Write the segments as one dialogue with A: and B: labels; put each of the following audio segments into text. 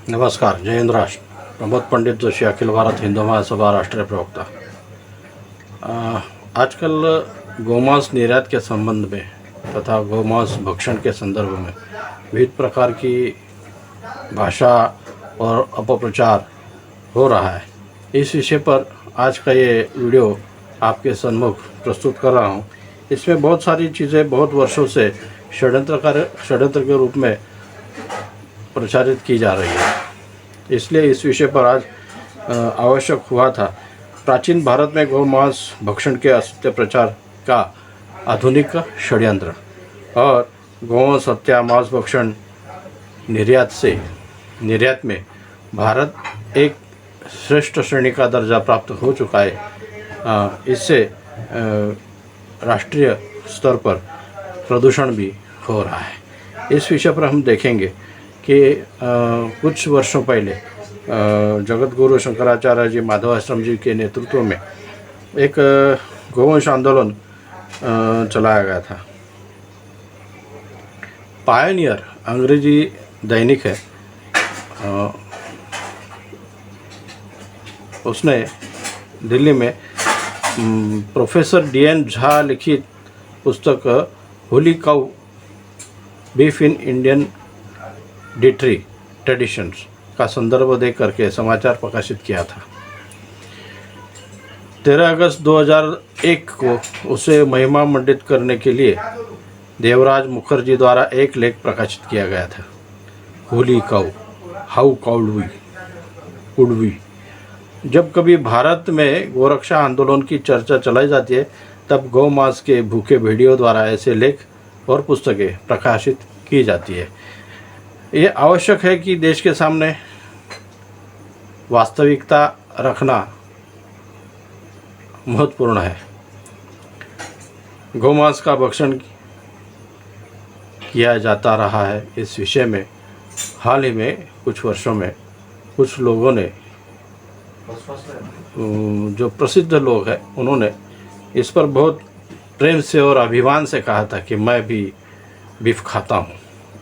A: नमस्कार, जय हिंद राष्ट्र। प्रमोद पंडित जोशी, अखिल भारत हिंदू महासभा राष्ट्रीय प्रवक्ता। आजकल गौमांस निर्यात के संबंध में तथा गौमांस भक्षण के संदर्भ में विविध प्रकार की भाषा और अपप्रचार हो रहा है। इस विषय पर आज का ये वीडियो आपके सम्मुख प्रस्तुत कर रहा हूँ। इसमें बहुत सारी चीज़ें बहुत वर्षों से षड्यंत्र के रूप में प्रचारित की जा रही है, इसलिए इस विषय पर आज आवश्यक हुआ था। प्राचीन भारत में गौमांस भक्षण के असत्य प्रचार का आधुनिक षड्यंत्र और गौमांस हत्या मांस भक्षण निर्यात में भारत एक श्रेष्ठ श्रेणी का दर्जा प्राप्त हो चुका है। इससे राष्ट्रीय स्तर पर प्रदूषण भी हो रहा है। इस विषय पर हम देखेंगे कि कुछ वर्षों पहले जगत गुरु शंकराचार्य जी माधव आश्रम जी के नेतृत्व में एक गौवंश आंदोलन चलाया गया था। पायनियर अंग्रेजी दैनिक है, उसने दिल्ली में प्रोफेसर D.N. झा लिखित पुस्तक holy cow beef in Indian dietary traditions का संदर्भ दे करके समाचार प्रकाशित किया था। 13 अगस्त 2001 को उसे महिमा मंडित करने के लिए देवराज मुखर्जी द्वारा एक लेख प्रकाशित किया गया था। Holy cow, how could we. जब कभी भारत में गोरक्षा आंदोलन की चर्चा चलाई जाती है, तब गौ मांस के भूखे भेड़ियों द्वारा ऐसे लेख और पुस्तकें प्रकाशित की जाती है। ये आवश्यक है कि देश के सामने वास्तविकता रखना महत्वपूर्ण है। गौमांस का भक्षण किया जाता रहा है। इस विषय में हाल ही में कुछ वर्षों में कुछ लोगों ने, जो प्रसिद्ध लोग हैं, उन्होंने इस पर बहुत प्रेम से और अभिमान से कहा था कि मैं भी बीफ खाता हूँ,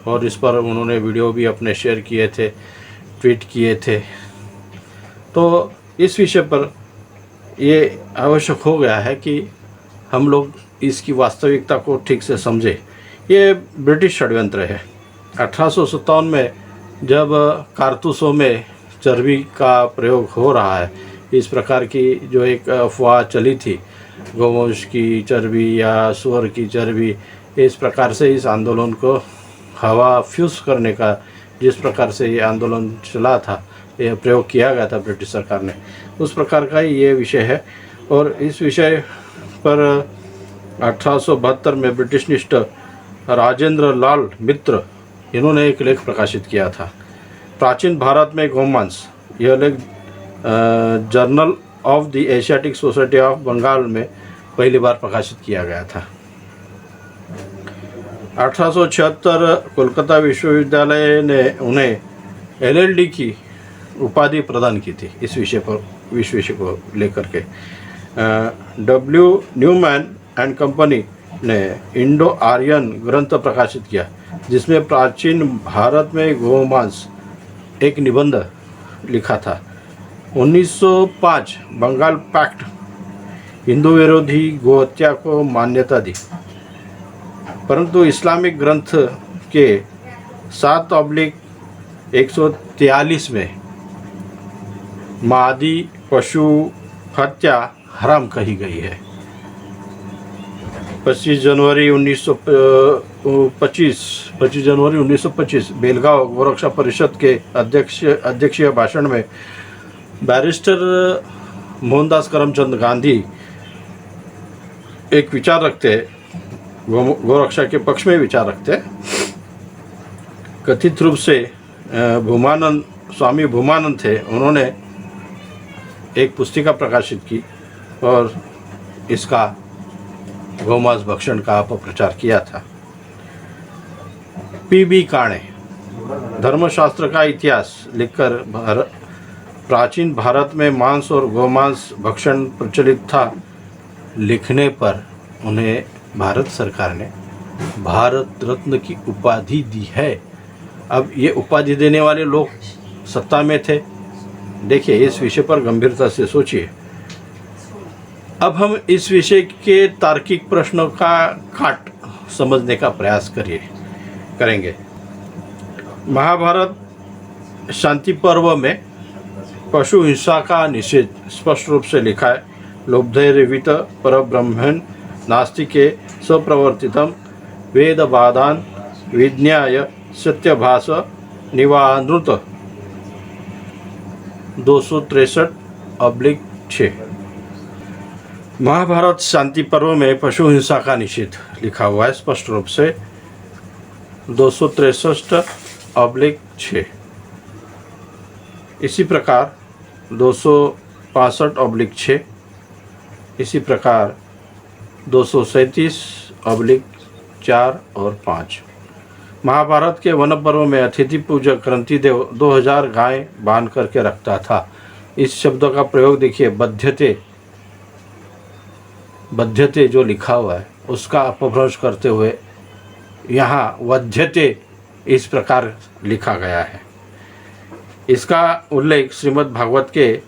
A: और इस पर उन्होंने वीडियो भी अपने शेयर किए थे, ट्वीट किए थे। तो इस विषय पर ये आवश्यक हो गया है कि हम लोग इसकी वास्तविकता को ठीक से समझें। ये ब्रिटिश षड्यंत्र है। 1857 में जब कारतूसों में चर्बी का प्रयोग हो रहा है, इस प्रकार की जो एक अफवाह चली थी, गौवंश की चर्बी या सुअर की चर्बी, इस प्रकार से इस आंदोलन को हवा फ्यूज करने का जिस प्रकार से ये आंदोलन चला था, यह प्रयोग किया गया था ब्रिटिश सरकार ने, उस प्रकार का ही ये विषय है। और इस विषय पर 1872 में ब्रिटिश निष्ठ राजेंद्र लाल मित्र, इन्होंने एक लेख प्रकाशित किया था, प्राचीन भारत में गौमांस। यह लेख journal of the Asiatic Society of Bengal में पहली बार प्रकाशित किया गया था। 1876 कोलकाता विश्वविद्यालय ने उन्हें LLD की उपाधि प्रदान की थी इस विषय को लेकर के। W. न्यूमैन एंड कंपनी ने इंडो आर्यन ग्रंथ प्रकाशित किया, जिसमें प्राचीन भारत में गौमांस एक निबंध लिखा था। 1905 बंगाल पैक्ट हिंदू विरोधी गोहत्या को मान्यता दी, परंतु इस्लामिक ग्रंथ के 7/143 में मादी पशु हत्या हराम कही गई है। 25 जनवरी 1925 बेलगांव गोरक्षा परिषद के अध्यक्षीय भाषण में बैरिस्टर मोहनदास करमचंद गांधी एक विचार रखते हैं, गोरक्षा के पक्ष में विचार रखते हैं। कथित रूप से स्वामी भूमानंद थे, उन्होंने एक पुस्तिका प्रकाशित की और इसका गौमांस भक्षण का अपप्रचार किया था। P.B. काणे धर्मशास्त्र का इतिहास लिखकर प्राचीन भारत में मांस और गौमांस भक्षण प्रचलित था लिखने पर उन्हें भारत सरकार ने भारत रत्न की उपाधि दी है। अब ये उपाधि देने वाले लोग सत्ता में थे। देखिए, इस विषय पर गंभीरता से सोचिए। अब हम इस विषय के तार्किक प्रश्नों का काट समझने का प्रयास करेंगे। महाभारत शांति पर्व में पशु हिंसा का निषेध स्पष्ट रूप से लिखा है। लोभधैर्यवित परब्रह्मण नास्तिके स्वप्रवर्तितम वेदवादान विज्ञाय सत्यभाष निवानृत 263/6। महाभारत शांति पर्व में पशु हिंसा का निषेध लिखा हुआ है स्पष्ट रूप से 263/6। इसी प्रकार 265/6, इसी प्रकार 237/4 और 5। महाभारत के वन पर्व में अतिथि पूजक क्रंतिदेव 2000 गाय बांध करके रखता था। इस शब्द का प्रयोग देखिए, बध्यते जो लिखा हुआ है उसका अपभ्रंश करते हुए यहाँ वध्यते इस प्रकार लिखा गया है। इसका उल्लेख श्रीमद् भागवत के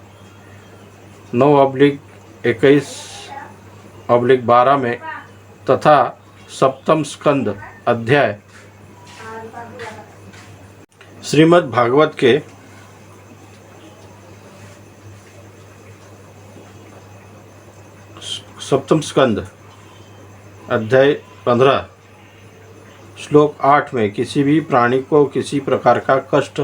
A: 9/21/12 में तथा सप्तम स्कंद अध्याय श्रीमद् भागवत के 7 स्कंद अध्याय 15 श्लोक 8 में किसी भी प्राणी को किसी प्रकार का कष्ट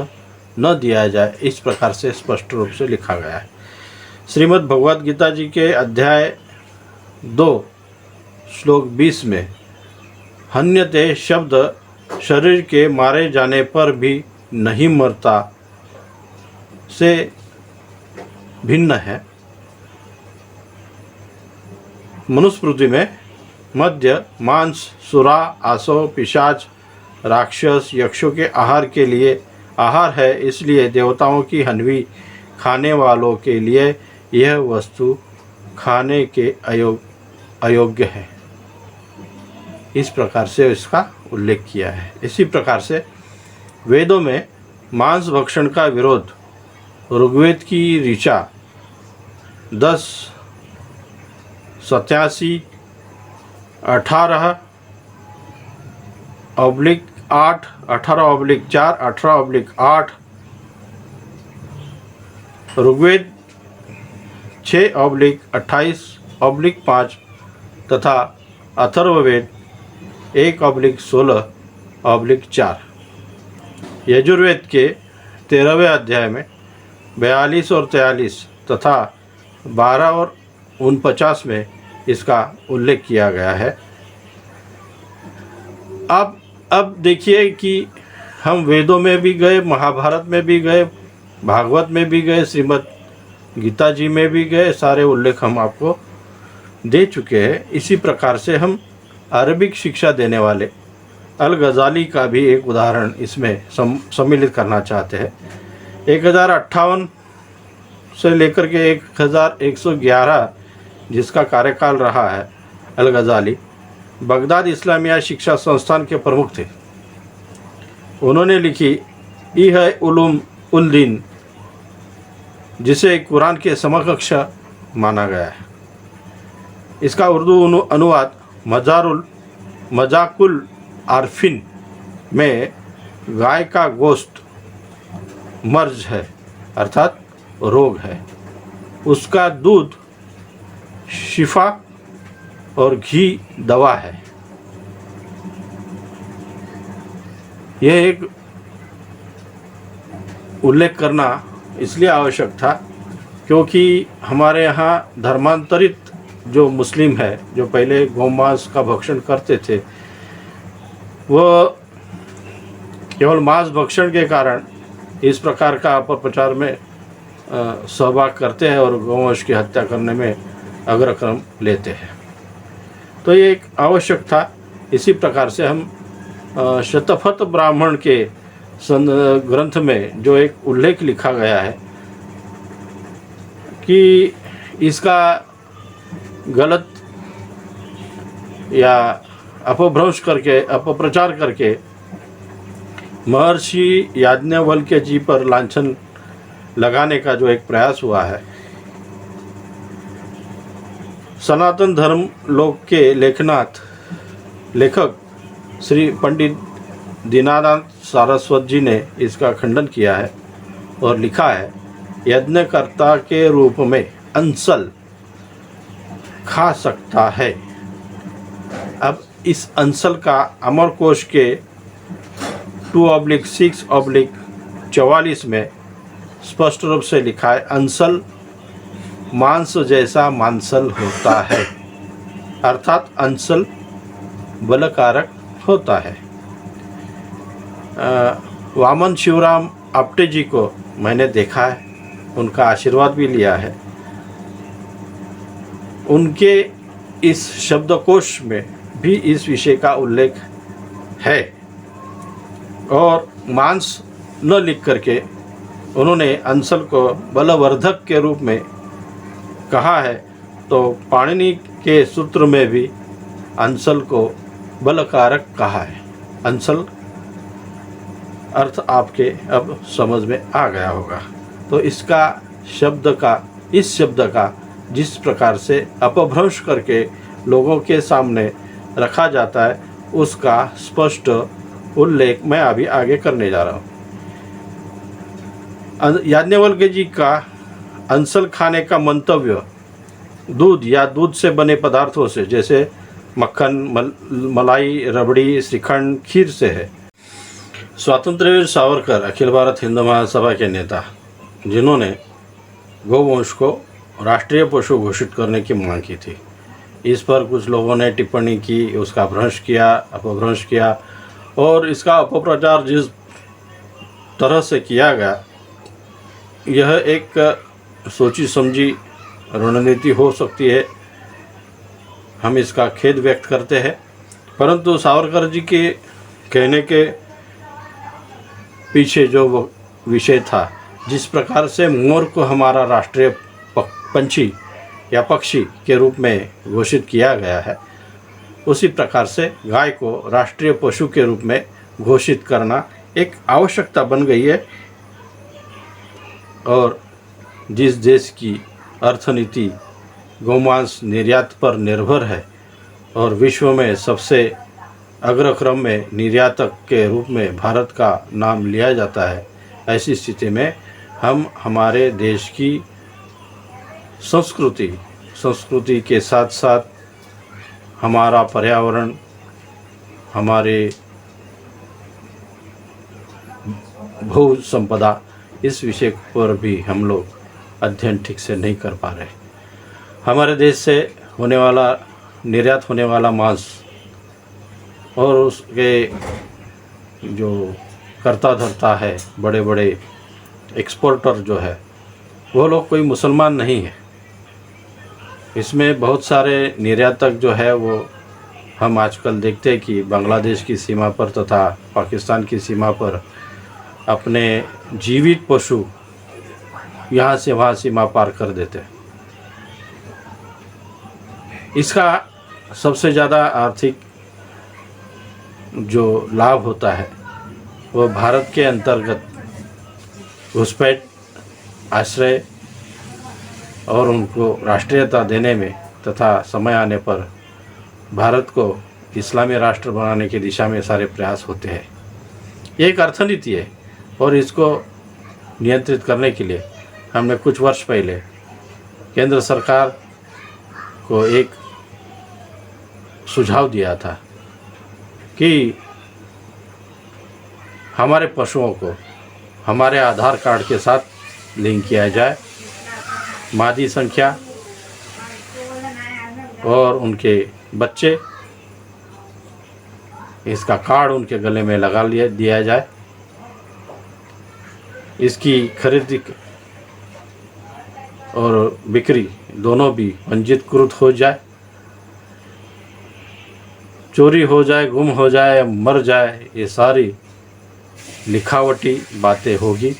A: न दिया जाए, इस प्रकार से स्पष्ट रूप से लिखा गया है। श्रीमद् भगवद गीता जी के अध्याय 2 श्लोक 20 में हन्यते शब्द शरीर के मारे जाने पर भी नहीं मरता से भिन्न है। मनुस्मृति में मद्य, मांस, सुरा, आसव, पिशाच, राक्षस, यक्षों के आहार के लिए आहार है, इसलिए देवताओं की हनवी खाने वालों के लिए यह वस्तु खाने के अयोग्य है। इस प्रकार से इसका उल्लेख किया है। इसी प्रकार से वेदों में मांस भक्षण का विरोध ऋग्वेद की ऋचा 10:87, 18/8, 18/4, 18/8, ऋग्वेद 6/28/5 तथा अथर्ववेद 1/16/4। यजुर्वेद के 13वें अध्याय में 42 और 43 तथा 12 और 49 में इसका उल्लेख किया गया है। अब देखिए कि हम वेदों में भी गए, महाभारत में भी गए, भागवत में भी गए, श्रीमद् गीता जी में भी गए, सारे उल्लेख हम आपको दे चुके हैं। इसी प्रकार से हम अरबिक शिक्षा देने वाले अल गज़ाली का भी एक उदाहरण इसमें सम्मिलित करना चाहते हैं। 1058 से लेकर के 1111 जिसका कार्यकाल रहा है, अल गज़ाली बगदाद इस्लामिया शिक्षा संस्थान के प्रमुख थे। उन्होंने लिखी इह उलूम उल दीन, जिसे कुरान के समकक्ष माना गया है। इसका उर्दू अनुवाद मजाकुल आरफिन में गाय का गोश्त मर्ज है, अर्थात रोग है, उसका दूध शिफा और घी दवा है। यह एक उल्लेख करना इसलिए आवश्यक था क्योंकि हमारे यहाँ धर्मांतरित जो मुस्लिम है, जो पहले गौमांस का भक्षण करते थे, वह केवल मांस भक्षण के कारण इस प्रकार का अपप्रचार में सहभाग करते हैं और गौवंश की हत्या करने में अग्रक्रम लेते हैं। तो ये एक आवश्यक था। इसी प्रकार से हम शतपथ ब्राह्मण के ग्रंथ में जो एक उल्लेख लिखा गया है कि इसका गलत या अपभ्रंश करके, अपप्रचार करके महर्षि याज्ञवल्क्य जी पर लांछन लगाने का जो एक प्रयास हुआ है। सनातन धर्म लोक के लेखक श्री पंडित दीनानाथ सारस्वत जी ने इसका खंडन किया है और लिखा है, यज्ञकर्ता के रूप में अंसल खा सकता है। अब इस अंसल का अमरकोश के 2/6/44 में स्पष्ट रूप से लिखा है, अंसल मांस जैसा मांसल होता है, अर्थात अंसल बलकारक होता है। वामन शिवराम आप्टे जी को मैंने देखा है, उनका आशीर्वाद भी लिया है। उनके इस शब्दकोश में भी इस विषय का उल्लेख है और मांस न लिख करके उन्होंने अंसल को बलवर्धक के रूप में कहा है। तो पाणिनि के सूत्र में भी अंसल को बलकारक कहा है। अंसल अर्थ आपके अब समझ में आ गया होगा। तो इस शब्द का जिस प्रकार से अपभ्रंश करके लोगों के सामने रखा जाता है, उसका स्पष्ट उल्लेख मैं अभी आगे करने जा रहा हूँ। याज्ञवल्क्य जी का अंसल खाने का मंतव्य दूध या दूध से बने पदार्थों से, जैसे मक्खन, मलाई, रबड़ी, श्रीखंड, खीर से है। स्वातंत्र्यवीर सावरकर अखिल भारत हिंदू महासभा के नेता, जिन्होंने गौवंश को राष्ट्रीय पशु घोषित करने की मांग की थी। इस पर कुछ लोगों ने टिप्पणी की, उसका अपभ्रंश किया और इसका अपप्रचार जिस तरह से किया गया, यह एक सोची समझी रणनीति हो सकती है। हम इसका खेद व्यक्त करते हैं। परंतु सावरकर जी के कहने के पीछे जो वो विषय था, जिस प्रकार से मोर को हमारा राष्ट्रीय पंछी या पक्षी के रूप में घोषित किया गया है, उसी प्रकार से गाय को राष्ट्रीय पशु के रूप में घोषित करना एक आवश्यकता बन गई है। और जिस देश की अर्थनीति गौमांस निर्यात पर निर्भर है और विश्व में सबसे अग्रक्रम में निर्यातक के रूप में भारत का नाम लिया जाता है, ऐसी स्थिति में हम हमारे देश की संस्कृति के साथ साथ हमारा पर्यावरण, हमारे भू संपदा, इस विषय पर भी हम लोग अध्ययन ठीक से नहीं कर पा रहे। हमारे देश से निर्यात होने वाला मांस और उसके जो कर्ता धर्ता है, बड़े बड़े एक्सपोर्टर जो है, वो लोग कोई मुसलमान नहीं है। इसमें बहुत सारे निर्यातक जो है वो हम आजकल देखते हैं कि बांग्लादेश की सीमा पर तथा पाकिस्तान की सीमा पर अपने जीवित पशु यहाँ से वहाँ सीमा पार कर देते हैं। इसका सबसे ज़्यादा आर्थिक जो लाभ होता है वो भारत के अंतर्गत घुसपैठ, आश्रय और उनको राष्ट्रीयता देने में तथा समय आने पर भारत को इस्लामी राष्ट्र बनाने की दिशा में सारे प्रयास होते हैं। ये एक अर्थनीति है और इसको नियंत्रित करने के लिए हमने कुछ वर्ष पहले केंद्र सरकार को एक सुझाव दिया था कि हमारे पशुओं को हमारे आधार कार्ड के साथ लिंक किया जाए, मादी संख्या और उनके बच्चे, इसका कार्ड उनके गले में लगा दिया जाए, इसकी खरीदी और बिक्री दोनों भी पंजीकृत हो जाए। चोरी हो जाए, गुम हो जाए, मर जाए, ये सारी लिखावटी बातें होगी।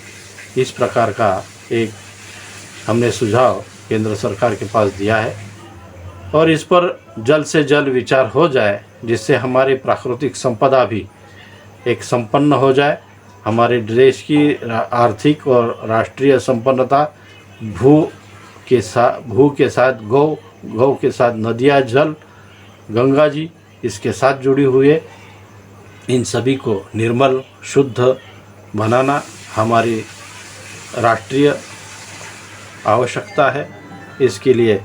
A: इस प्रकार का एक हमने सुझाव केंद्र सरकार के पास दिया है और इस पर जल्द से जल्द विचार हो जाए, जिससे हमारी प्राकृतिक संपदा भी एक संपन्न हो जाए, हमारे देश की आर्थिक और राष्ट्रीय संपन्नता भू के साथ गौ के साथ नदियाँ, जल, गंगा जी इसके साथ जुड़ी हुई है। इन सभी को निर्मल शुद्ध बनाना हमारी राष्ट्रीय आवश्यकता है। इसके लिए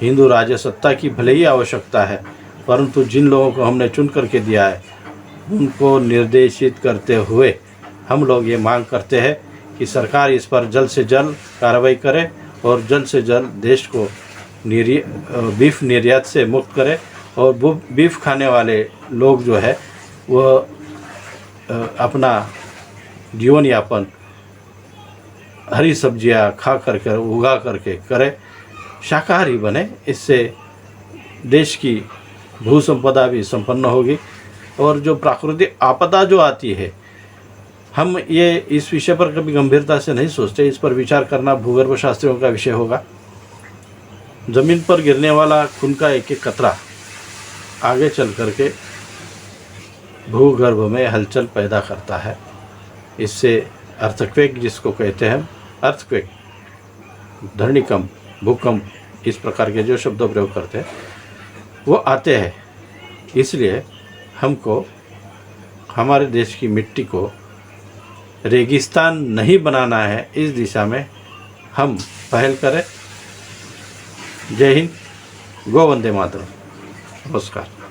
A: हिंदू राज्य सत्ता की भले ही आवश्यकता है, परंतु जिन लोगों को हमने चुन करके दिया है उनको निर्देशित करते हुए हम लोग ये मांग करते हैं कि सरकार इस पर जल्द से जल्द कार्रवाई करे और जल्द से जल्द देश को बीफ निर्यात से मुक्त करे और वो बीफ खाने वाले लोग जो है वह अपना जीवन यापन हरी सब्जियां खा करके उगा करके करे, शाकाहारी बने। इससे देश की भू संपदा भी संपन्न होगी। और जो प्राकृतिक आपदा जो आती है, हम ये इस विषय पर कभी गंभीरता से नहीं सोचते। इस पर विचार करना भूगर्भ शास्त्रियों का विषय होगा। ज़मीन पर गिरने वाला खून का एक एक कतरा आगे चल करके भूगर्भ में हलचल पैदा करता है। इससे अर्थक्वेक जिसको कहते हैं, अर्थक्वेक, धरनीकंप, भूकंप, इस प्रकार के जो शब्द प्रयोग करते हैं वो आते हैं। इसलिए हमको हमारे देश की मिट्टी को रेगिस्तान नहीं बनाना है। इस दिशा में हम पहल करें। जय हिंद, गो वंदे मातरम। नमस्कार।